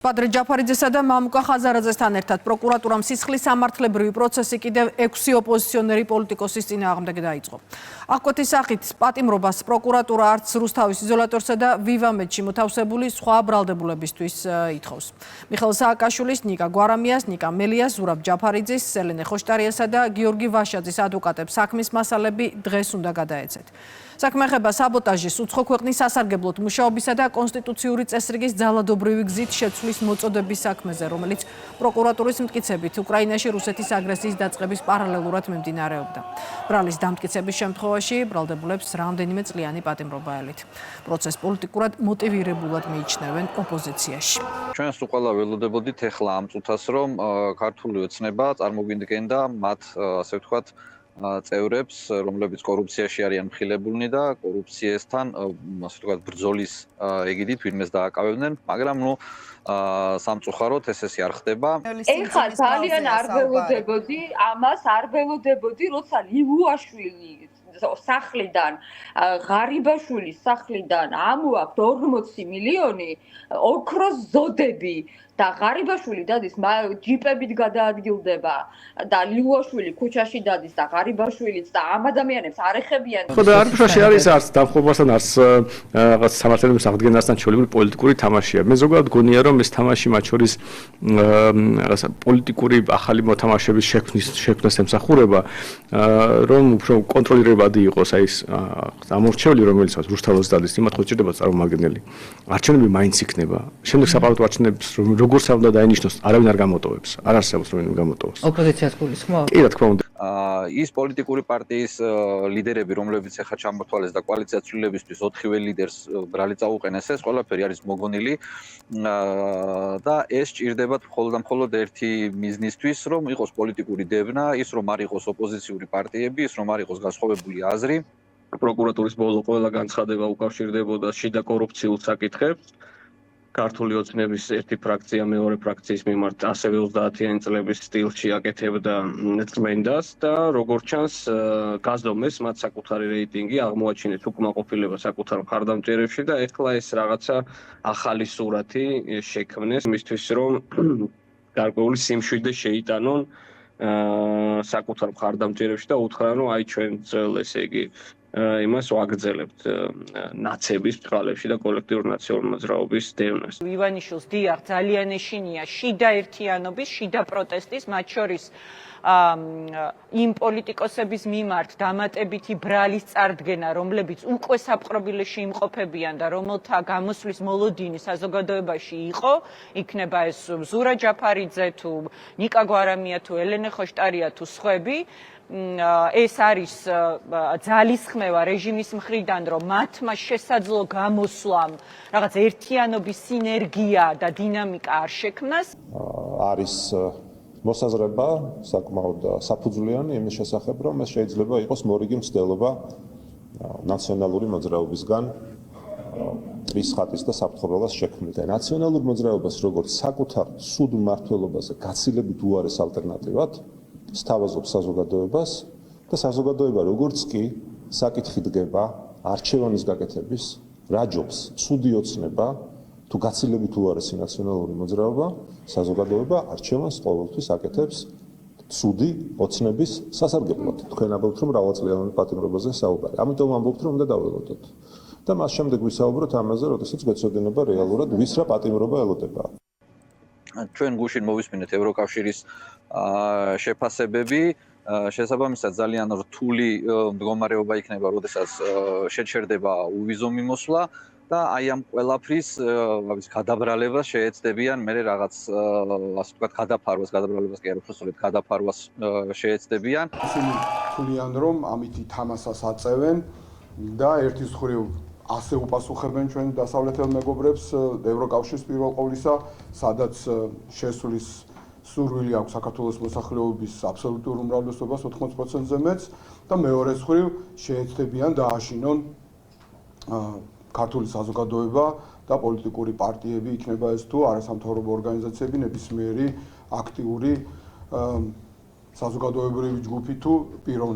Padre ჯაფარიძესა და მამუკა ხაზარაძესთან ერთად პროკურატურამ სისხლის სამართლებრივი პროცესი კიდევ 6 ოპოზიციონერი პოლიტიკოსის წინააღმდეგ დაიწყო. აღკვეთის სახით პატიმრობას პროკურატურა არც რუსთავის იზოლატორსა და ვივამედში მოთავსებული სხვა ბრალდებულებისთვის ითხოვს. მიხეილ სააკაშვილის, ნიკა გვარამიას, ნიკა მელიას, ზურაბ ჯაფარიძის, სელენე ხოშტარიასა და გიორგი ვაშაძის ადვოკატებს საქმის მასალები დღეს უნდა გადაეცეთ. საქმე ეხება საბოტაჟის, უცხო ქვეყნის სასარგებლოდ მუშაობისა და კონსტიტუციური წესრიგის ძალადობრივი გზით შეცვლის მოწოდების საქმეზე, რომელიც პროკურატურის მტკიცებით უკრაინაში რუსეთის აგრესიის დაწყების პარალელურად მიმდინარეობდა. ბრალის დამტკიცების შემთხვევაში ბრალდებულებს რამდენიმე წლიანი პატიმრობა ელით. პროცესს პოლიტიკურად მოტივირებულად მიიჩნევენ ოპოზიციაში. ჩვენს უყალა ველოდებოდით ეხლა ამ წუთას, რომ ქართული ოცნება წარმოგვიდგენდა მათ, ასე ვთქვათ, წევრებს, რომლებიც კორუფციაში არიან მხილებულნი და კორუფციასთან, ასე ვთქვათ, ბრძოლის ეგიდით ვინმეს დააკავებდნენ, მაგრამ სამწუხაროდ ესე არ ხდება. ეხლა ძალიან არ ველოდებოდი, ამას არ ველოდებოდი, როცა ლილუაშვილი სახლიდან, ღარიბაშვილის სახლიდან ამოაქვთ 40 მილიონი ოქროს ზოდები და ღარიბაშვილი დადის ჯიპებით გადაადგილდება და ლილუაშვილი ქუჩაში დადის და ღარიბაშვილიც და ამ ადამიანებს არ ეხებიან. ხო და არაფერში არის არც დამხობასთან არც რაღაც სამართლებრივ აღდგენასთან ჩვეული პოლიტიკური თამაშია. მე ზოგადად გონია რომ ეს თამაში მათ შორის რაღაცა პოლიტიკური ახალი მოთამაშეების შექმნას ემსახურება, რომ უფრო კონტროლირებადი იყოს აი ეს ამორჩეული, რომელიც რუსთაველს დადის, იმათ ხო ჭირდება წარმომადგენელი. არჩევნები მაინც იქნება. შემდეგ საპარლამენტო არჩევნებს როგორც უნდა დაინიშნოს, არავინ არ გამოტოვებს. არ არსებობს რომ გამოტოვოს. ოპოზიციას გულისხმობ? კი, რა თქმა უნდა. ის პოლიტიკური პარტიის ლიდერები, რომლებიც ახლა ჩამოთვალეს და კოალიციას ცვლილებისთვის 4-ვე ლიდერს ბრალი წაუყენეს, ეს ყველაფერი არის მოგონილი და ეს ჭირდებათ მხოლოდ და მხოლოდ ერთი მიზნისთვის, რომ იყოს პოლიტიკური დევნა, ის რომ არ იყოს ოპოზიციური პარტიები, ის რომ არ იყოს განსხვავებული აზრი. პროკურატურის ბოლო ყველა განცხადება უკავშირდებოდა შიდა კორუფციულ საკითხებს. ქართული ოცნების ერთი ფრაქცია მეორე ფრაქციის მიმართ ასევე 30-იანი წლების სტილში აკეთებდა წმენდას და როგორც ჩანს გაზომეს მათ საკუთარი რეიტინგი, აღმოაჩინეს უკმაყოფილება საკუთარ მხარდამჭერებში და ეხლა ეს რაღაცა ახალი სურათი შექმნეს იმისთვის, რომ გარკვეული სიმშვიდე შეიტანონ საკუთარ მხარდამჭერებში და უთხრან, რომ აი ჩვენ ძველ ესე იგი იმას ვაგრძელებთ ნაცების წყალებში და კოლექტიური ნაციონალური მოძრაობის დევნას. ივანიშვილს დიახ, ძალიან ეშინია შიდა ერთიანობის, შიდა პროტესტის, მათ შორის იმ პოლიტიკოსების მიმართ დამატებითი ბრალის წარდგენა, რომლებიც უკვე საპყრობილეში იმყოფებიან და რომელთა გამოსვლის მოლოდინი საზოგადოებაში იყო, იქნება ეს ზურა ჯაფარიძე თუ ნიკა გვარამია თუ ელენე ხოშტარია თუ სხვები. ეს არის ძალისხმევა რეჟიმის მხრიდან, რომ მათმა შესაძლო გამოსვლამ რაღაც ერთიანობის სინერგია და დინამიკა არ შექმნას. არის მოსაზრება საკმაოდ საფუძვლიანი იმის შესახებ, რომ ეს შეიძლება იყოს მორიგი მცდელობა ნაციონალური მოძრაობისგან ტრის ხატის და საფრთხობელას შექმნით. ნაციონალურ მოძრაობას როგორც საკუთარ სუდ მმართველობაზე გაცილებით უარეს ალტერნატივად სთავაზობს საზოგადოებას და საზოგადოება როგორც კი საკითხი დგება არჩევანის გაკეთების, რა ჯობს ცუდი ოცნება თუ გაცილებით უარესი ნაციონალური მოძრაობა, საზოგადოება არჩევანს ყოველთვის აკეთებს ცუდი ოცნების სასარგებლოდ. თქვენ ამბობთ, რომ მრავალწლიანი პატიმრობაზე საუბარი. ამიტომ ამბობთ, რომ უნდა დაველოდოთ. და მას შემდეგ ვისაუბროთ ამაზე, როდესაც გვეცოდინება რეალურად ვის რა პატიმრობა ელოდება. ჩვენ გუშინ მოვისმინეთ ევროკავშირის შეფასებები, შესაბამისად ძალიან რთული მდგომარეობა იქნება, როდესაც შეჩერდება უვიზო მიმოსვლა და აი ამ ყველაფრის გადაბრალებას შეეცდებიან, მე რაღაც ასე ვთქვათ, გადაბრალებას კი არ უბრალოდ გადაფარვას შეეცდებიან. ისინი თვლიან, რომ ამითი თამასას აწევენ და ერთის მხრივ ასე უპასუხებენ ჩვენ დასავლეთელ მეგობრებს ევროკავშირის პირველ ყოვლისა, სადაც შესვლის სურვილი აქვს საქართველოს მოსახლეობის აბსოლუტურ უმრავლესობას 80%-ზე მეტს და მეორე მხრივ შეეცდებიან დააშინონ ქართული საზოგადოება და პოლიტიკური პარტიები, იქნება ეს თუ არასამთავრობო ორგანიზაციები, ნებისმიერი აქტიური საზოგადოებრივი ჯგუფი თუ პიროვნება.